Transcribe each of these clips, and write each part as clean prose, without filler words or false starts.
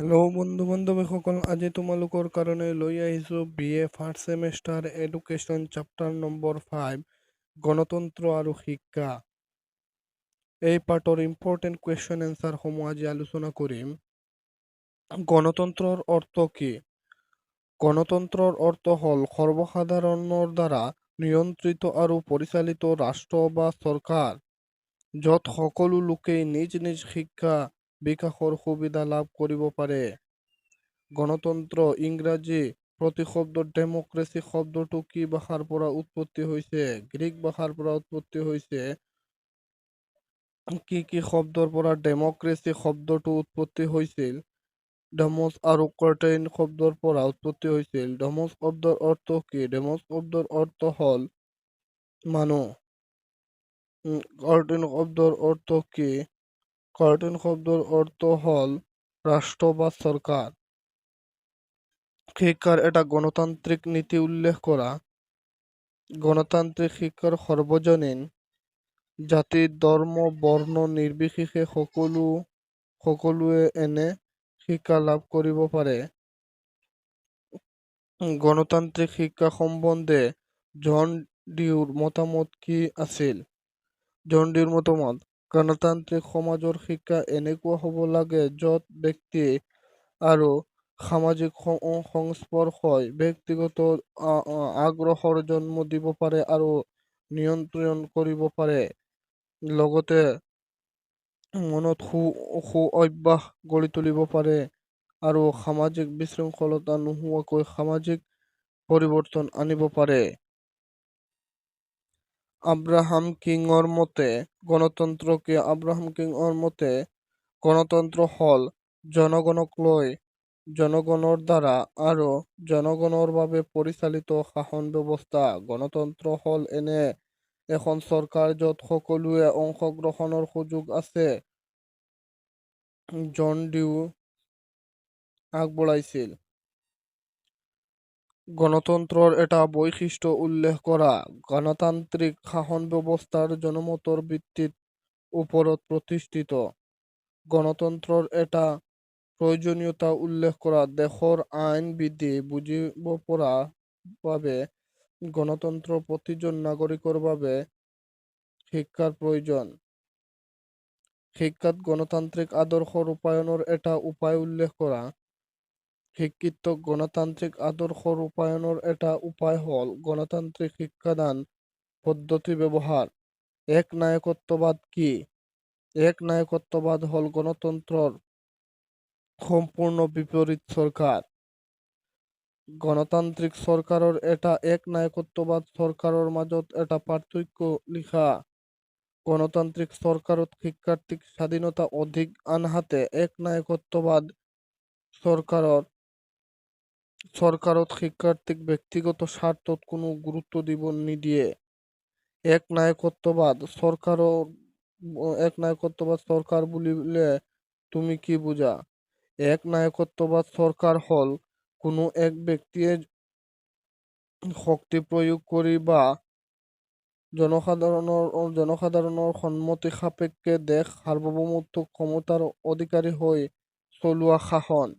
Hello' বন্ধু বান্ধৱীসকল, আজি তোমালোকৰ কাৰণে লৈ আহিছোঁ BA first semester education chapter number 5 গণতন্ত্ৰ আৰু শিক্ষা। এই পাৰ্টৰ ইম্পৰ্টেণ্ট কুৱেশ্যন এনচাৰসমূহ আজি আলোচনা কৰিম। গণতন্ত্ৰৰ অৰ্থ কি? গণতন্ত্ৰৰ অৰ্থ হ'ল সৰ্বসাধাৰণৰ দ্বাৰা নিয়ন্ত্ৰিত আৰু পৰিচালিত ৰাষ্ট্ৰ বা চৰকাৰ, য'ত সকলো লোকেই নিজ নিজ শিক্ষা বিকাশৰ সুবিধা লাভ কৰিব পাৰে। গণতন্ত্ৰ ইংৰাজী প্ৰতিশব্দ ডেমক্ৰেচি শব্দটো কি ভাষাৰ পৰা উৎপত্তি হৈছে? গ্ৰীক ভাষাৰ পৰা উৎপত্তি হৈছে। কি শব্দৰ পৰা ডেমক্ৰেচি শব্দটো উৎপত্তি হৈছিল? ডেমছ আৰু কৰ্টেইন শব্দৰ পৰা উৎপত্তি হৈছিল। ডেমছ শব্দৰ অৰ্থ কি? ডেমছ শব্দৰ অৰ্থ হ'ল মানুহ। কৰ্টেইন শব্দৰ অৰ্থ কি? কৰ্টেইন শব্দৰ অৰ্থ হ'ল ৰাষ্ট্ৰ বা চৰকাৰ। শিক্ষাৰ এটা গণতান্ত্ৰিক নীতি উল্লেখ কৰা। গণতান্ত্ৰিক শিক্ষাৰ সৰ্বজনীন, জাতি ধৰ্ম বৰ্ণ নিৰ্বিশেষে সকলোৱে এনে শিক্ষা লাভ কৰিব পাৰে। গণতান্ত্ৰিক শিক্ষা সম্বন্ধে জন ডিউৰ মতামত কি আছিল? জন ডিউৰ মতামত: গণতান্ত্ৰিক সমাজৰ শিক্ষা এনেকুৱা হ'ব লাগে য'ত ব্যক্তি আৰু সামাজিক সংস্পৰ্শই ব্যক্তিগত আগ্ৰহৰ জন্ম দিব পাৰে আৰু নিয়ন্ত্ৰণ কৰিব পাৰে, লগতে মনত সু অভ্যাস গঢ়ি তুলিব পাৰে আৰু সামাজিক বিশৃংখলতা নোহোৱাকৈ সামাজিক পৰিৱৰ্তন আনিব পাৰে। আব্ৰাহাম কিঙৰ মতে গণতন্ত্ৰ কি? আব্ৰাহাম কিঙৰ মতে গণতন্ত্ৰ হ'ল জনগণক লৈ, জনগণৰ দ্বাৰা আৰু জনগণৰ বাবে পৰিচালিত শাসন ব্যৱস্থা। গণতন্ত্ৰ হ'ল এনে এখন চৰকাৰ য'ত সকলোৱে অংশগ্ৰহণৰ সুযোগ আছে। জন ডিউ আগবঢ়াইছিল। গণতন্ত্ৰৰ এটা বৈশিষ্ট্য উল্লেখ কৰা। গণতান্ত্ৰিক শাসন ব্যৱস্থাৰ জনমতৰ ভিত্তিত ওপৰত প্ৰতিষ্ঠিত। গণতন্ত্ৰৰ এটা প্ৰয়োজনীয়তা উল্লেখ কৰা। দেশৰ আইন বিধি বুজিব পৰা বাবে গণতন্ত্ৰ প্ৰতিজন নাগৰিকৰ বাবে শিক্ষাৰ প্ৰয়োজন। শিক্ষাত গণতান্ত্ৰিক আদৰ্শ ৰূপায়ণৰ এটা উপায় উল্লেখ কৰা। শিক্ষিত গণতান্ত্ৰিক আদৰ্শ ৰূপায়ণৰ এটা উপায় হ'ল গণতান্ত্ৰিক শিক্ষাদান পদ্ধতি ব্যৱহাৰ। একনায়কত্ববাদ কি? একনায়কত্ববাদ হ'ল গণতন্ত্ৰৰ সম্পূৰ্ণ বিপৰীত চৰকাৰ। গণতান্ত্ৰিক চৰকাৰৰ এটা একনায়কত্ববাদ চৰকাৰৰ মাজত এটা পাৰ্থক্য লিখা। গণতান্ত্ৰিক চৰকাৰত শিক্ষাৰ্থীক স্বাধীনতা অধিক, আনহাতে একনায়কত্ববাদ চৰকাৰত শিক্ষাৰ্থীক ব্যক্তিগত স্বাৰ্থত কোনো গুৰুত্ব দিব নিদিয়ে। একনায়কত্ববাদ চৰকাৰ বুলিলে তুমি কি বুজা? একনায়কত্ববাদ চৰকাৰ হ'ল কোনো এক ব্যক্তিয়ে শক্তি প্ৰয়োগ কৰি বা জনসাধাৰণৰ সন্মতি সাপেক্ষে দেশ সাৰ্বভৌমত্ব ক্ষমতাৰ অধিকাৰী হৈ চলোৱা শাসন।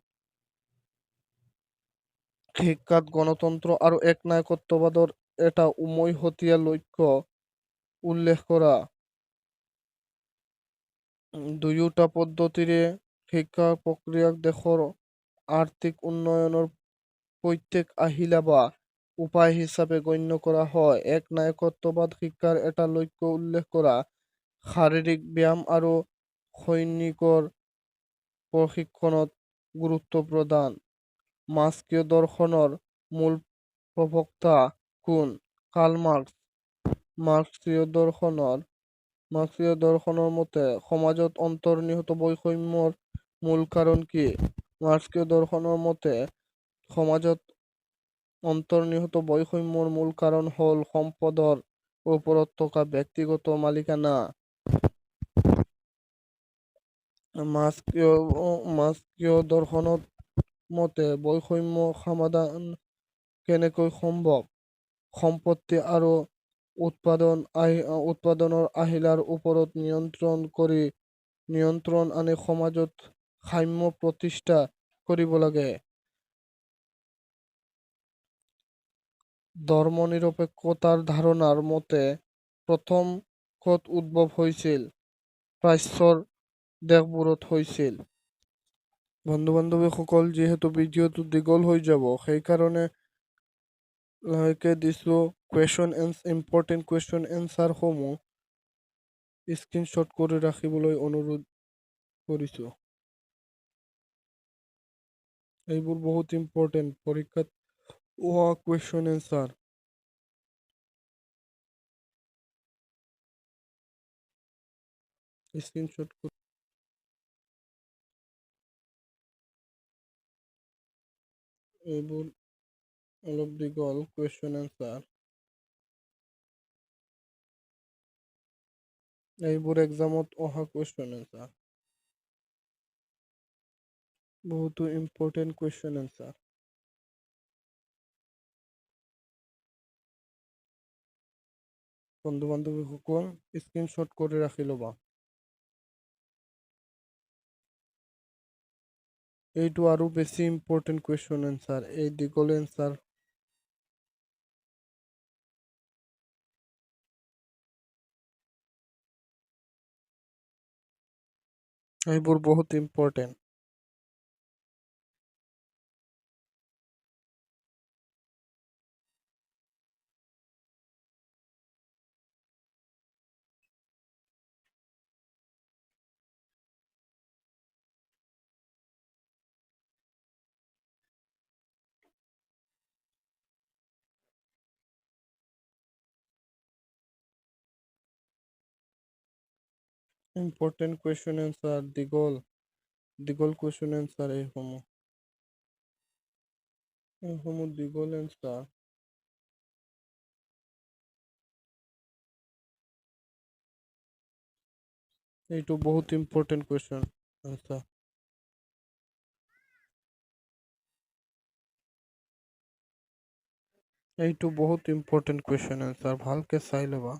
শিক্ষাত গণতন্ত্ৰ আৰু একনায়কত্ববাদৰ এটা উমৈহতীয়া লক্ষ্য উল্লেখ কৰা। দুয়োটা পদ্ধতিৰে শিক্ষা প্ৰক্ৰিয়াক দেশৰ আৰ্থিক উন্নয়নৰ প্ৰত্যেক আহিলা বা উপায় হিচাপে গণ্য কৰা হয়। একনায়কত্ববাদ শিক্ষাৰ এটা লক্ষ্য উল্লেখ কৰা। শাৰীৰিক ব্যায়াম আৰু সৈনিকৰ প্ৰশিক্ষণত গুৰুত্ব প্ৰদান। মাৰ্ক্সীয় দৰ্শনৰ মূল প্ৰবক্তা কোন? Karl Marx. মাৰ্ক্সীয় দৰ্শনৰ মতে সমাজত অন্তৰ্নিহিত বৈষম্যৰ মূল কাৰণ কি? মাৰ্ক্সীয় দৰ্শনৰ মতে সমাজত অন্তৰ্নিহিত বৈষম্যৰ মূল কাৰণ হ'ল সম্পদৰ ওপৰত থকা ব্যক্তিগত মালিকানা। মাৰ্ক্সীয় দৰ্শনৰ মতে বৈষম্য সমাধান কেনেকৈ সম্ভৱ? সম্পত্তি আৰু উৎপাদনৰ আহিলাৰ ওপৰত নিয়ন্ত্ৰণ আনি সমাজত সাম্য প্ৰতিষ্ঠা কৰিব লাগে। ধৰ্মনিৰপেক্ষতাৰ ধাৰণাৰ মতে প্ৰথম ক'ত উদ্ভৱ হৈছিল? প্ৰাচ্যৰ দেশবোৰত হৈছিল। বন্ধু বান্ধৱীসকল, যিহেতু ভিডিঅ'টো দীঘল হৈ যাব, সেইকাৰণে লাহেকে দিছোঁ ইম্পৰ্টেণ্ট কুৱেশ্যন এনচাৰসমূহ স্ক্ৰীনশ্বট কৰি ৰাখিবলৈ অনুৰোধ কৰিছোঁ। এইবোৰ বহুত ইম্পৰ্টেণ্ট, পৰীক্ষাত কুৱেশ্যন এনচাৰ। স্ক্ৰীনশ্বট কৰি এইবোৰ অলপ দীঘল কুৱেশ্যন এনচাৰ। এইবোৰ এক্সামত অহা কুৱেশ্যন এনচাৰ। বহুতো ইম্পৰ্টেণ্ট কুৱেশ্যন এনচাৰ। বন্ধু বান্ধৱীসকল, স্ক্ৰীনশ্বট কৰি ৰাখি ল'বা। এইটো আৰু বেছি ইম্পৰ্টেণ্ট কুৱেশ্যন এনচাৰ, এই দীঘল এনচাৰ। এইবোৰ বহুত ইম্পৰ্টেণ্ট। ইম্পৰ্টেণ্ট কুৱেশ্যন এনচাৰ, দীঘল দীঘল কুৱেশ্যন এনচাৰ এইসমূহ দীঘল এনচাৰ। এইটো বহুত ইম্পৰ্টেণ্ট কুৱেশ্যন এনচাৰ। এইটো বহুত ইম্পৰ্টেণ্ট কুৱেশ্যন এনচাৰ, ভালকে চাই ল'বা।